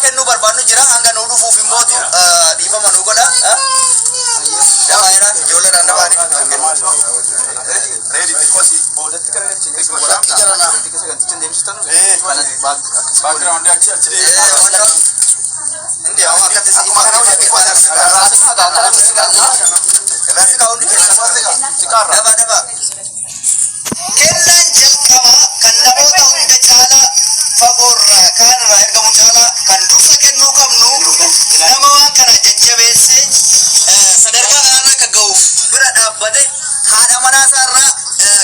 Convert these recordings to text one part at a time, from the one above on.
kennu barbanu jira anga no dufu fi motu difa manu goda dawa era jolle randa bani ready because bodat karane chingis bodat jarana tikese ganti chende mistanu background achi indi awa kate se imana ya ke pada rasa kaun di sikar daba kennan jalqaba kan namota hunda chala fagorra kan erga muchala kan dursa kennu qabnu nama waan kana jajjabeesse sadarka ana ka gauf bira dhabbade haadha manaa sarra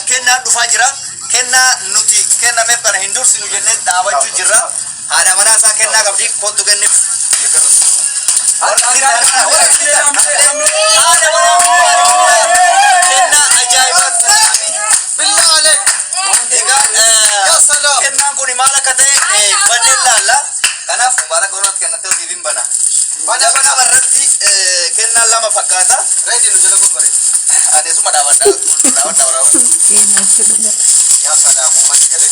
kenna dhufa jira kenna nuti kenna me kana hindursinu jenne dhaabachu jira haadha manaa sa kenna qabdi kotu kenne kenna ajaibat billah alek ya salam kenna kuni mala kate badella la kanaf mubarak gonot kenna te divin bana bana barratti kenna lama fakata ready nu jelo ko bare ade suma dawa ya salam mati kade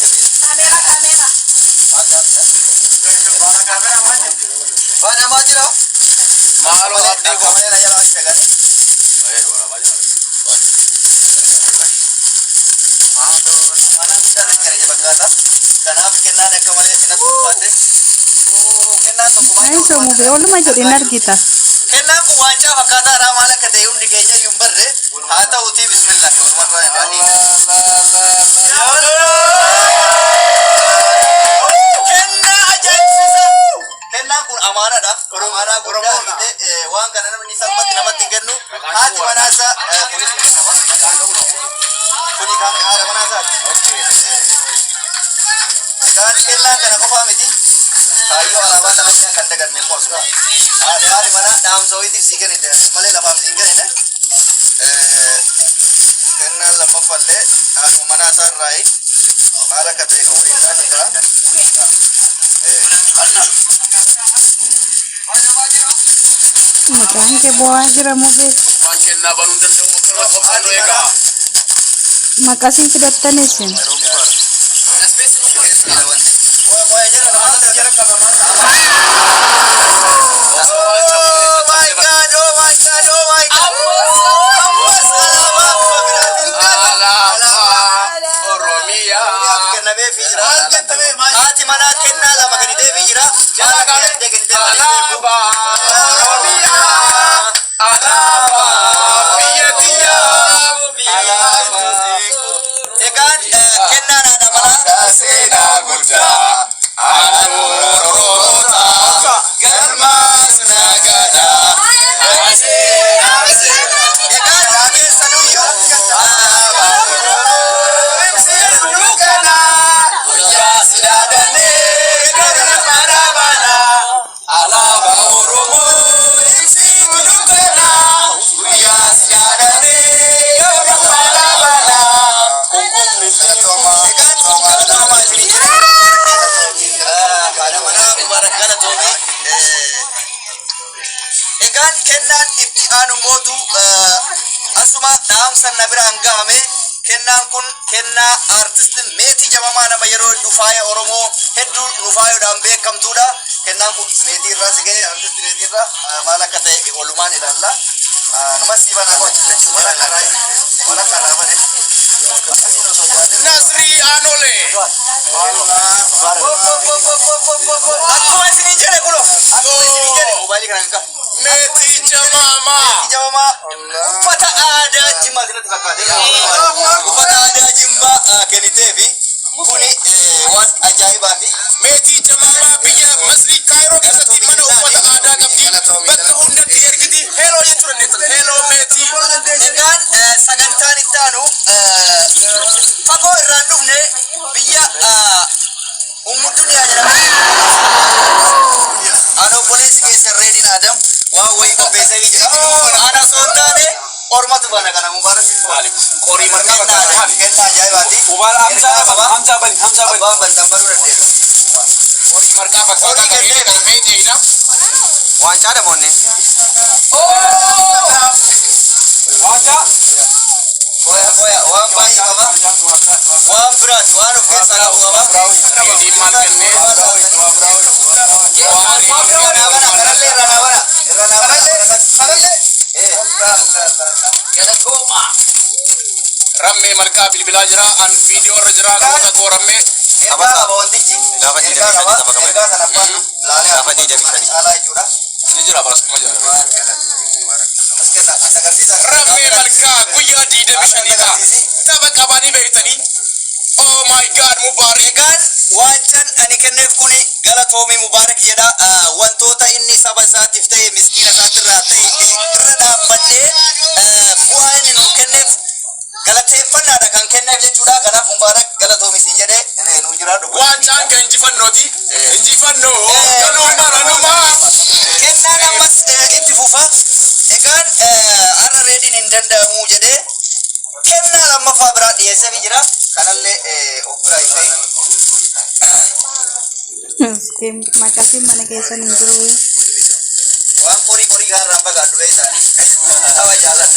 kamera bana majira malo abdi ko mana ya la shagani wala majira mana bisa kare bagata kanaf kenna ne kamale ina tupate kenna to kumai so mu be wala mai dinar kita kenna ku wacha fakata ramala kate undi kenya yumbarre hata uti bismillah hormat wa ali kenna ajaibisa kenna kun amana da amana gurda ide wan kana namni sabbat namat tingennu hati manasa kuni kan ada manasa kan kenna kana ko famiti ayo alaba namanya kan dagan nemos ka ada hari mana dam soiti sigen ide male la fam sigen ne kenna la mafalle anu manasa rai mala kate ko inda nata mutan ke buah jera mu be kenna banun dan ko ega makasih sudah tanesin kennan kun kenna artist meti jamama nama yero dufaya oromo heddu nufayo dambe kamtuda kennan kun meti rasige artist meti ra mala kate oluman ilalla numa sibana ko wala karai wala karabane nasri anole aku sini jere kulo aku sini jere balik rangka meti jamama upata ada jima kita takade upata ada jima kenitevi kuni wan ajaiba fi meti jamama biya masri kairo kasati mana upata ada kabdi bakka hunda tiyergidi hello yeturne hello meti egan sagantani tanu fako irandufne biya umudunia jara ano polisi ke serredin adam wa wai ko pesa ni ana sontane ormatu bana kana mubarak malik kori marka bata kenna jaibati ubal hamza bani baba tambaru de kori marka bata kori kenne me deina wancha da monne wancha Oya, wan bai baba wan brat wan of ke sala baba di mal kenne Ramme marka bilbila jira an video irra jira namoota tooramme abasa wantichi gaafa ni deemishanii saba kamee gaafa nafaan laalee gaafa ni deemishanii alaa jechuudha ni jira baras kuma jira Ramme marka guyyaa di deemishanii saba qabanii beeytanii oh my god Mubarak wanchan ani kenneef kuni galatoomi Mubarak jedha wantoota inni saba isaatiif ta'e miskiina isaatirraa ta'e irra dhaabbadhee bu'aa inni nuu kenneef galateeffannaadha kan kenneef jechuudha kanaaf Mubarak galatoomi siin jedhee nuu jiraadhu wanchaan kan injifannooti injifannoo kanuma kennaan ammas itti fufa egaan har'a reediin hin danda'amu jedhee kennaa lammaffaa biraa dhiyeessee jira kanallee of biraa hin ta'e Makasih mana kesan indro. Wang kori garang baga dua isa. Tawa jalan.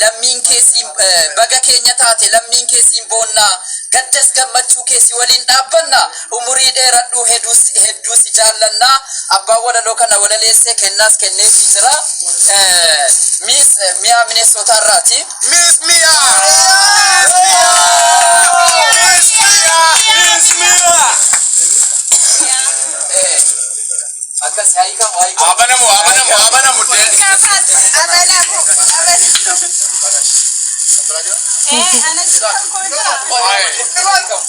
Lammiin keessi baga keenya taate lammiin keessi boonna gaddas gammachuu keessi waliin dhaabbanna umurii dheeradhu hedduus jaallanna abbaan walaloo kana walaleessee kennaas kenneefii jira Miss Mia Minnesota irraati Miss Mia akkas haika abanamu Anak sekarang kau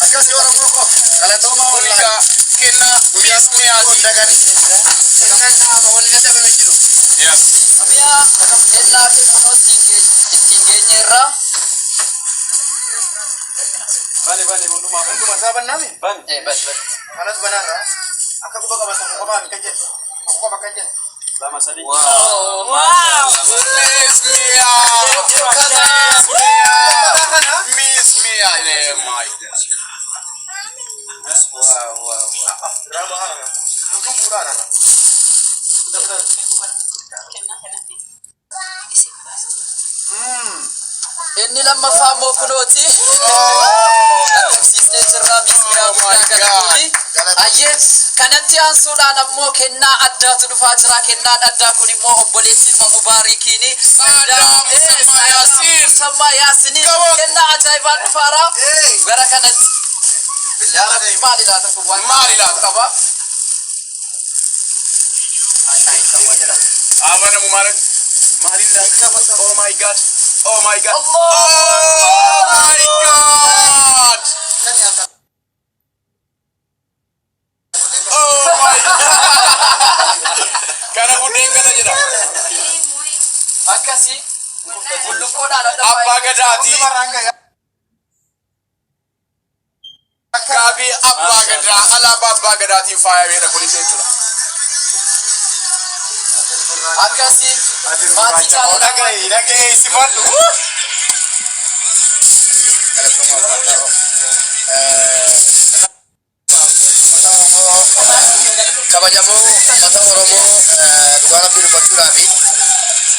Akasi orang rokok. Kalau tahu mau nikah, kena biasmi akan. Kena mau nikah tapi menjiru. Yes. Mia kena kena tinggi nyerah. Bani untuk masaban nami. Bani. Bas. Anas benar. Aku bawa masuk ke kamar kerja. Aku bawa kerja. Lama sedih. Wow. Miss Mia. Miss Mia ini my God. Wow. Berapa hari? Mungkin bulan. Inni lammaffaa immoo kunooti. Agarsiisnee jirra Miss Mia guddaa galatuuni. Ayyee kanatti aansuudhaan ammoo kennaa addaatu dhufaa jira. Kennaan addaa kun immoo obboleessi Mubarikiini. Sammaa Yaasini. Kennaa ajaa'ibaan dhufaara. Gara kanatti. Maali laata kun waan Maali laata qaba? Abana Mubarak. Maali laata. Oh my God. Oh my God. Allah. Oh my God. Oh my God. Karena kuning kata jeda. Akkasi. Bullukoodhaan adda Abba Gadati. Kabi Abba Gadati. Ala Abba Gadati fire beda kulisee tura. Akasi mati chala nagai sifatu. Kabajamoo mata Oromoo dhugaa rabbii dubbachuudhaa fi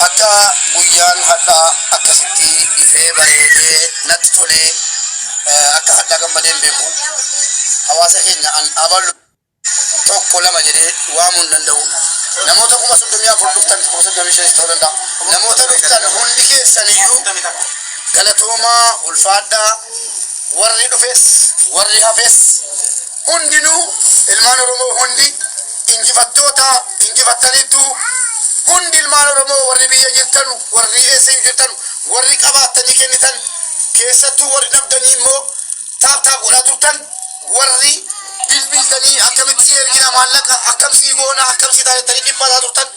akka guyyaan hadhaa akkasitti ifee bareedee natti tolee akka hadhaa gammadeen beeku hawaasa keenya an abalu tokko lama jedhee waamuu hin danda'u. Namoota 34 dhuftan 35 ta'uu danda'a. Namoota dhuftan hundi keessaniyyuu galatoomaa ulfaadhaa warri dhufes warri hafes hundinuu ilmaan Oromoo hundi injifattoota injifattaniitu hundi ilmaan Oromoo warri biyya jirtan warri eessa jirtan warri qabaatanii kennitan keessattuu warri dhabdanii immoo taaptaa godhaa turtan warri bilbiltanii akkamitti ergina maallaqa akkamsii goona akkamsii taatanii dhiphataa turtan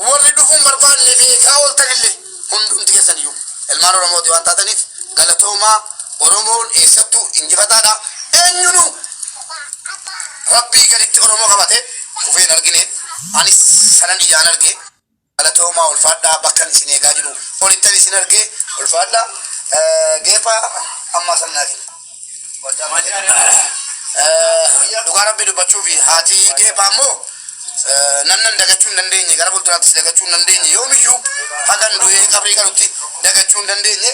warri dhufuun barbaanne beekaa ooltanillee hundumti keessaniyyuu ilmaan Oromooti waan taataniif galatoomaa Oromoon eessattuu injifataadha. Eenyunu rabbii gaditti Oromoo qabate kufeen argine anis sanan ijaan arge galatoomaa ulfaadhaa bakkan isin eegaa jiru olittan isin arge ulfaadhaa geefa ammaa sannaatiin dhugaa rabbii dubbachuu fi haati geefa ammoo namnan dagachuu hin dandeenye gara fuulduraattis dagachuu hin dandeenye yoomiyyuu hagan du'ee qabrii galutti dagachuu hin dandeenye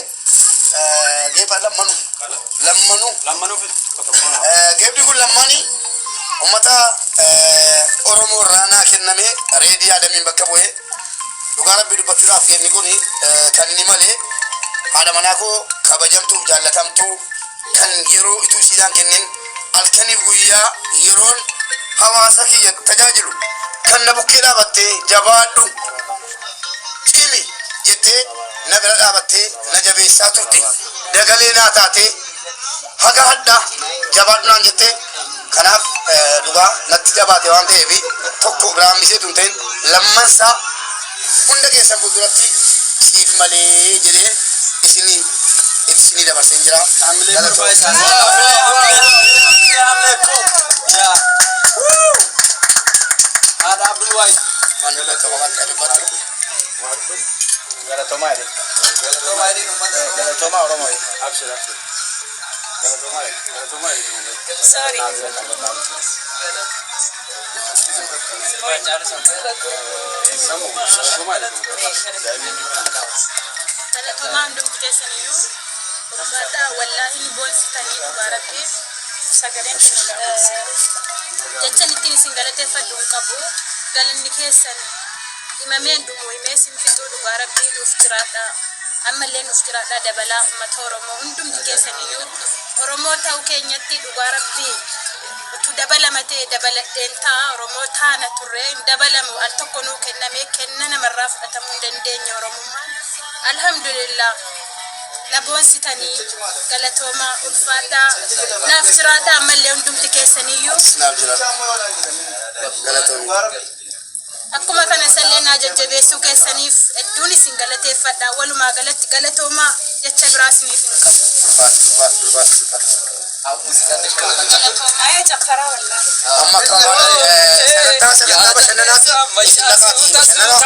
geefa lammanu geebdi kun lammanii ummata Oromoo irraa kenname reedii Adamiin bakka bu'ee dhugaa rabbii dubbachuudhaaf geenni kun kan inni malee haadha manaa koo kabajamtuu jaallatamtuu kan yeroo ituu isiidhaan kennin halkaniif guyyaa yeroon hawaasa kiyya tajaajilu kan na bukkee dhaabattee jabaadhu cimi jettee na bira dhaabattee na jabeessaa turte dagalee naa taatee haga hadhaa jabaadhu naan jettee kanaaf dhugaa natti jabaate waan ta'eef tokko biraan misee tun ta'in lammansaa hunda keessan fuulduratti siif malee jedhee isinii dabarseen jira. Sorry. Galatoomaa hundumti keessaniyyuu ulfaadhaa wallaahi ni boonsitanii dhugaa rabbii sagaleen jechan ittiin isin galateeffadhu hin qabu galanni keessan himameen dhumu himee isin fixuu dhugaa rabbii nuuf jiraadha ammallee nuuf jiraadha dabalaa uummata Oromoo hundumti keessaniyyuu Oromoo ta'uu keenyatti dhugaa rabbii utu dabalama ta'e dabaladheen ta'a Oromoo taana turre hin dabalamu al tokko nuu kennamee kenna namarraa fudhatamuu hin dandeenye Oromummaan alhamdulillah naboonsitanii galatoomaa ulfaadhaa naaf jiraadha ammallee hundumti keessaniyyuu akkuma kana sallee naa jajjabeessuu keessaniif hedduun isin galateeffadha walumaa galatti galatoomaa jecha biraas niif hin qabu. Caffara wallahi. Amma sagantaa bashannanaati isin lafaatii bashannanaa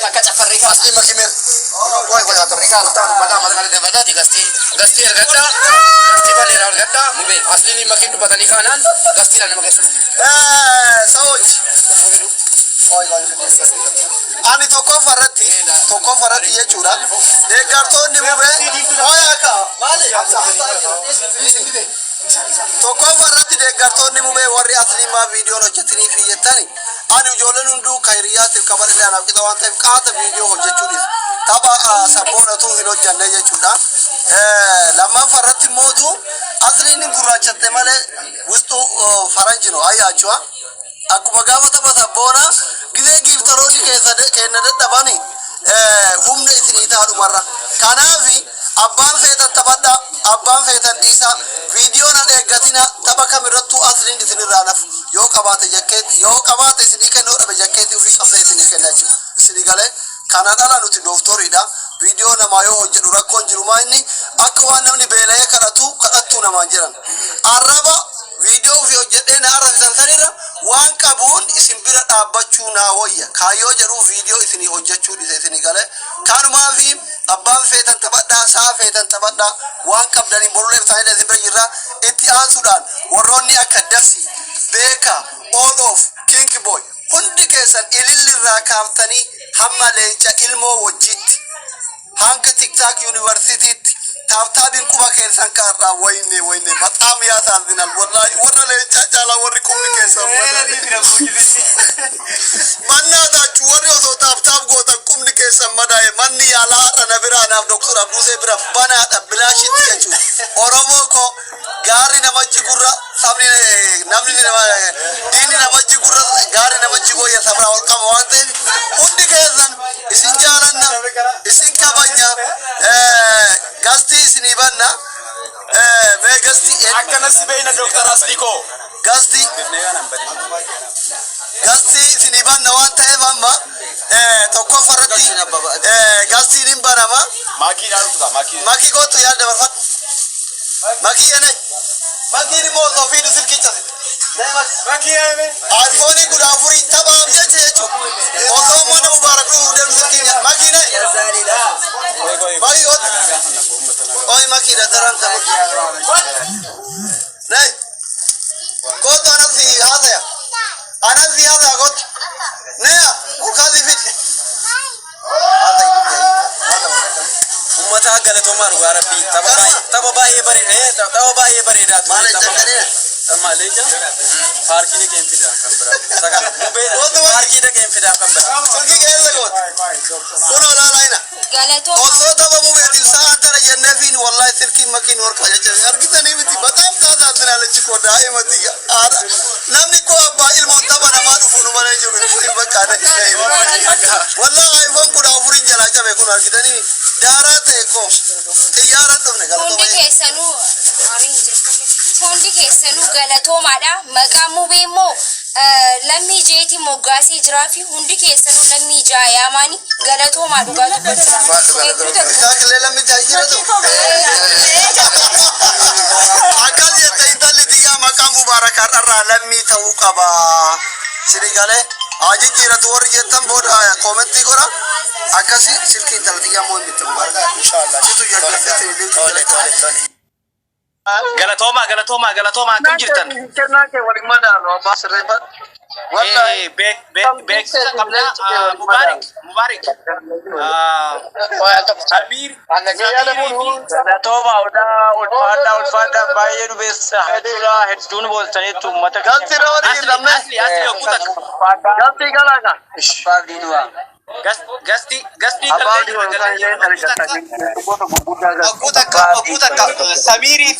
akka caffarrii asli makimer gasti ergadda gasti balera ergadda asli ni makin dubatanii kaanaan gasti la nama geessu sawoch ani tokko farratti jechuudha deeggartoonni mubee oyaka maali tokko farratti deeggartoonni mubee warri asliimaa viidiyoon hojjetanii fi jettani ani ijoolleen hunduu kairiyaatiif kabalee anaaf qixaa waan ta'eef qaata viidiyoo hojjechuudhis tapha sabboonatu hin hojjanne jechuudha lammaan farratti mootu asliin gurraachatte malee wisxuu faranjino ayyaachua akkuma gaafa tapha sabboona gizee giiftaroonni keenya dadhabani humna isinii taadhumarra kanaafi abbaan feetan taphadha abbaan feetan dhiisa viidiyoon an eeggatina tapha kamirrattu asliin isinirraa nafu yoo qabaate isinii kennuu dhabe jakkeetti ofii qabsee isinii kenna jechuudha isinii galee kana dhala nuti dooftoriidha viidiyoo namaa yoo hojjedhu rakkoon jirumaa inni akka waan namni beela'ee kadhattuu namaan jiran arraba viidiyoo ofii hojjedhee na arrabsan sanirra waan qabuun isin bira dhaabbachuu naa wayya kaayoo jedhuu viidiyoo isinii hojjechuu dhise isinii galee kanumaa fi abbaan feetan taphadhaa saa feetan taphadhaa waan qabdanii borulee isaanii isin bira jirra itti aansuudhaan warroonni akka Dasi Beeka Olof King Boy hundi keessan ilillirraa kaaftanii hamma leenca ilmoo wajjitti hanga TikTok Universitytti taabtaabiin quba keessan kaarraa wayne bataam yaasaasinal wallahi warra leencaa caalaa warri qubni keessan mannaa taachuu warri osoo taabtaab gootan qubni keessan madaa'e manni yaalaa har'a na biraa naaf Dr. Abduusee bira banaadha bilaashitti jechuudha Oromoo koo gaarri nama jigurra namni nama diinni nama jigurra gaarri nama jigooyya sabraa ol qaba waan ta'eef hundi keessan isin jaalanna isin kabanya Gasti isinii banna mee Gasti akkana si beeyna Dr. Asliko Gasti isinii banna waan ta'eef amma tokko farratti Gastiin hin banama Makii dhaaluutu Makii gootu yaada barfadhu Makii ene Makii ni mooto fiidu silkichasi Makii ene iPhone guda afurii taphaam jechuudha osoo mana mubaarak dhufu deemu silkinya Makii ne Makii gootu Oi makina daran sama. Nei. Kota anasi hada ya. Anasi hada kot. Nea, ukazi fit. ummata galatoomar waa rabbi taba baay'ee bareeda Maale jakane. Maaleja paarkii dhaqeen fidaa kan biraa saka mubee paarkii dhaqeen fidaa kan biraa Turki keessa kot. Kuno laalaina. Galatoo. Osoo taba mubeetiin sa'aan tana jenneefiin wallahi silkiin makiin warqa jechuudha. Argitanii miti bataam taasaa finaalachi koo daa'imati aara. Namni koo abbaa ilmoon taba namaa dhufu nu malee jiru hin bakkaane. Wallahi iPhone kudha afurii jalaa cabe kun argitanii daaraa ta'e koo xiyyaara dhufne galatoo. Hundi keessanuu galatoomaadha. Maqaan mubee immoo lammii jeetii moggaasee jiraa fi hundi keessanuu lammii jaayaamaani galatoomaa dhugaa dubbachudha. Kaakillee lammii jaajiratu. Akkas jette intalli biyyaa maqaa mubaarakaa irraa lammii ta'uu qaba. Sinigalee jijjiiratu warri jettan booda koomentii godha. Akkasi silkii intala xiyyaa moo hin bittu mubaarakaa. Inshaallah. Situ jalqabsee galatooma akkam jirtan kennaa kee waliin madaalu abbaa sirreeffa. beeksisa qabnaa Mubaarik Amir galatooma ulfaadhaa baay'ee nu beessa hedduun booltaniitu uummata Gastira waliin lammee. Gastii galaaga. Gasti Abbaa diiwwan kan illee Samirii fi